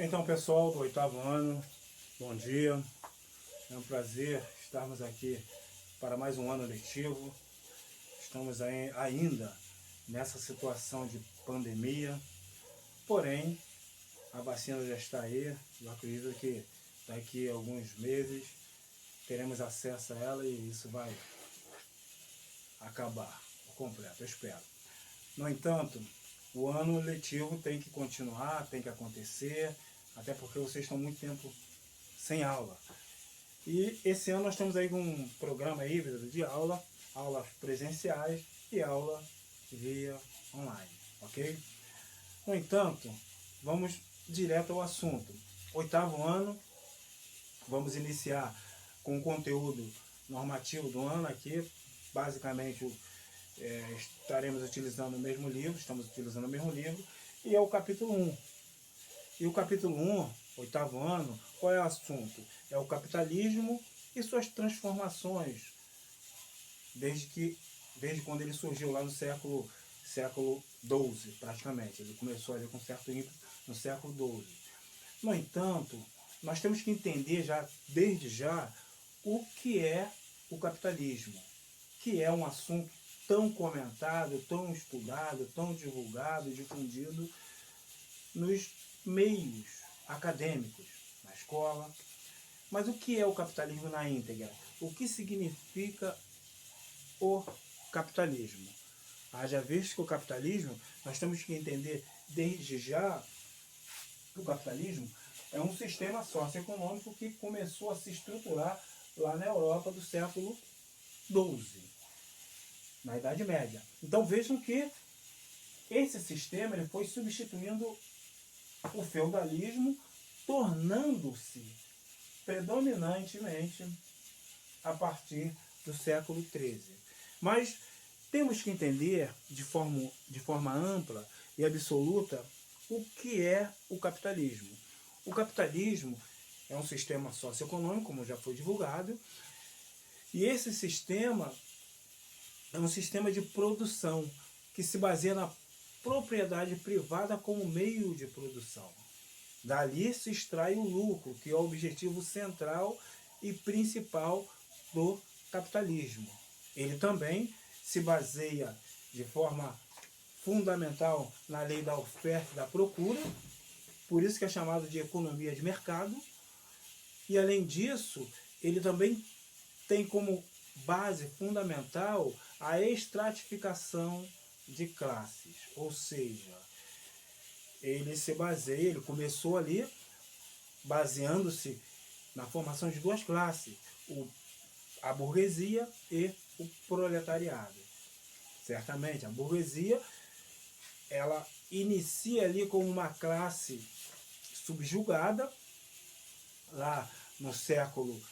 Então, pessoal do 8º ano, bom dia. É um prazer estarmos aqui para mais um ano letivo. Estamos ainda nessa situação de pandemia, porém, a vacina já está aí. Eu acredito que daqui a alguns meses teremos acesso a ela e isso vai acabar por completo, eu espero. No entanto, o ano letivo tem que continuar, tem que acontecer, até porque vocês estão muito tempo sem aula. E esse ano nós temos aí um programa híbrido de aulas presenciais e aula via online, ok? No entanto, vamos direto ao assunto. 8º ano, vamos iniciar com o conteúdo normativo do ano aqui. Basicamente, estaremos utilizando o mesmo livro, estamos utilizando o mesmo livro, e é o capítulo 1. E o capítulo 1, 8º ano, qual é o assunto? É o capitalismo e suas transformações, desde quando ele surgiu lá no século XII, praticamente. Ele começou ali com certo ímpeto no século XII. No entanto, nós temos que entender desde já o que é o capitalismo, que é um assunto tão comentado, tão estudado, tão divulgado, difundido nos meios acadêmicos, na escola. Mas o que é o capitalismo na íntegra? O que significa o capitalismo? Haja visto que o capitalismo, nós temos que entender desde já que o capitalismo é um sistema socioeconômico que começou a se estruturar lá na Europa do século XII, na Idade Média. Então vejam que esse sistema ele foi substituindo o feudalismo, tornando-se predominantemente a partir do século XIII. Mas temos que entender de forma ampla e absoluta o que é o capitalismo. O capitalismo é um sistema socioeconômico, como já foi divulgado, e esse sistema é um sistema de produção que se baseia na propriedade privada como meio de produção. Dali se extrai o lucro, que é o objetivo central e principal do capitalismo. Ele também se baseia de forma fundamental na lei da oferta e da procura, por isso que é chamado de economia de mercado. E além disso, ele também tem como base fundamental a estratificação de classes, ou seja, ele começou ali baseando-se na formação de duas classes, a burguesia e o proletariado. Certamente, a burguesia, ela inicia ali como uma classe subjugada, lá no século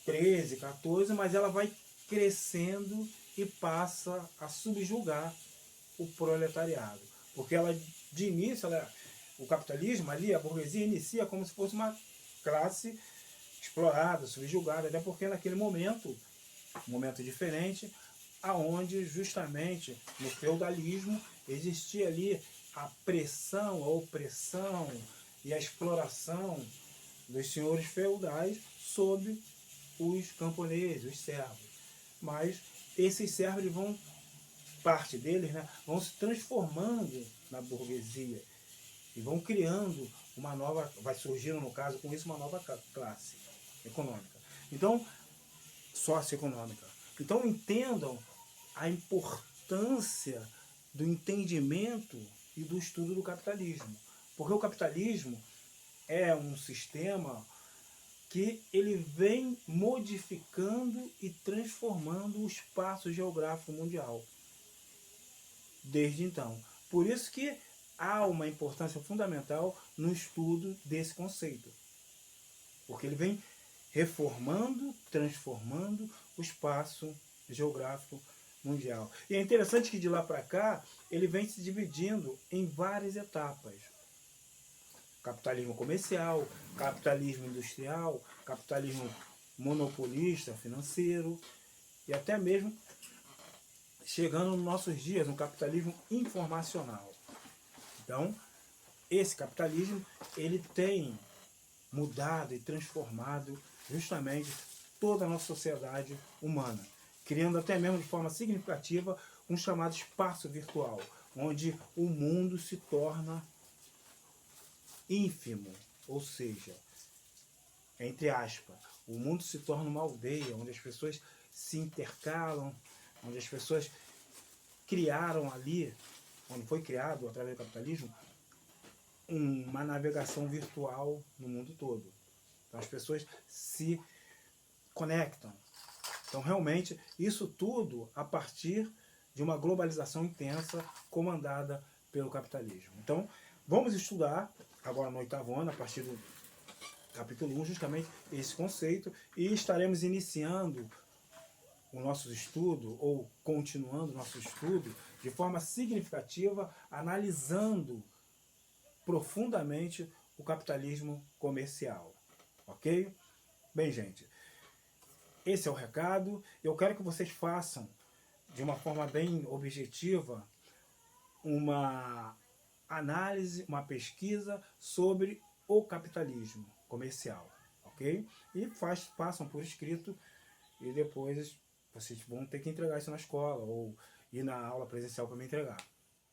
XIII, XIV, mas ela vai crescendo e passa a subjugar o proletariado. Porque ela, de início, o capitalismo ali, a burguesia, inicia como se fosse uma classe explorada, subjugada, até porque naquele momento, um momento diferente, aonde justamente no feudalismo existia ali a pressão, a opressão e a exploração dos senhores feudais sobre os camponeses, os servos. Mas esses servos parte deles, né, vão se transformando na burguesia e vão criando uma nova, vai surgindo no caso com isso uma nova classe econômica. Então, socioeconômica. Então entendam a importância do entendimento e do estudo do capitalismo. Porque o capitalismo é um sistema que ele vem modificando e transformando o espaço geográfico mundial desde então. Por isso que há uma importância fundamental no estudo desse conceito. Porque ele vem reformando, transformando o espaço geográfico mundial. E é interessante que de lá para cá ele vem se dividindo em várias etapas. Capitalismo comercial, capitalismo industrial, capitalismo monopolista, financeiro, e até mesmo chegando nos nossos dias, no capitalismo informacional. Então, esse capitalismo, ele tem mudado e transformado justamente toda a nossa sociedade humana, criando até mesmo de forma significativa um chamado espaço virtual, onde o mundo se torna ínfimo, ou seja, entre aspas, o mundo se torna uma aldeia, onde as pessoas se intercalam, onde as pessoas criaram ali, onde foi criado, através do capitalismo, uma navegação virtual no mundo todo. Então as pessoas se conectam. Então realmente isso tudo a partir de uma globalização intensa comandada pelo capitalismo. Então vamos estudar agora no 8º ano, a partir do capítulo 1, justamente esse conceito, e estaremos iniciando o nosso estudo, ou continuando o nosso estudo, de forma significativa, analisando profundamente o capitalismo comercial. Ok? Bem, gente, esse é o recado. Eu quero que vocês façam, de uma forma bem objetiva, uma análise, uma pesquisa sobre o capitalismo comercial. Ok? E façam por escrito, e depois vocês vão ter que entregar isso na escola ou ir na aula presencial para me entregar.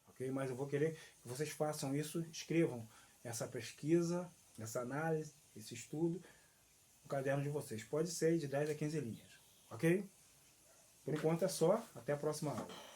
Ok? Mas eu vou querer que vocês façam isso, escrevam essa pesquisa, essa análise, esse estudo no caderno de vocês. Pode ser de 10 a 15 linhas. Ok? Por enquanto é só. Até a próxima aula.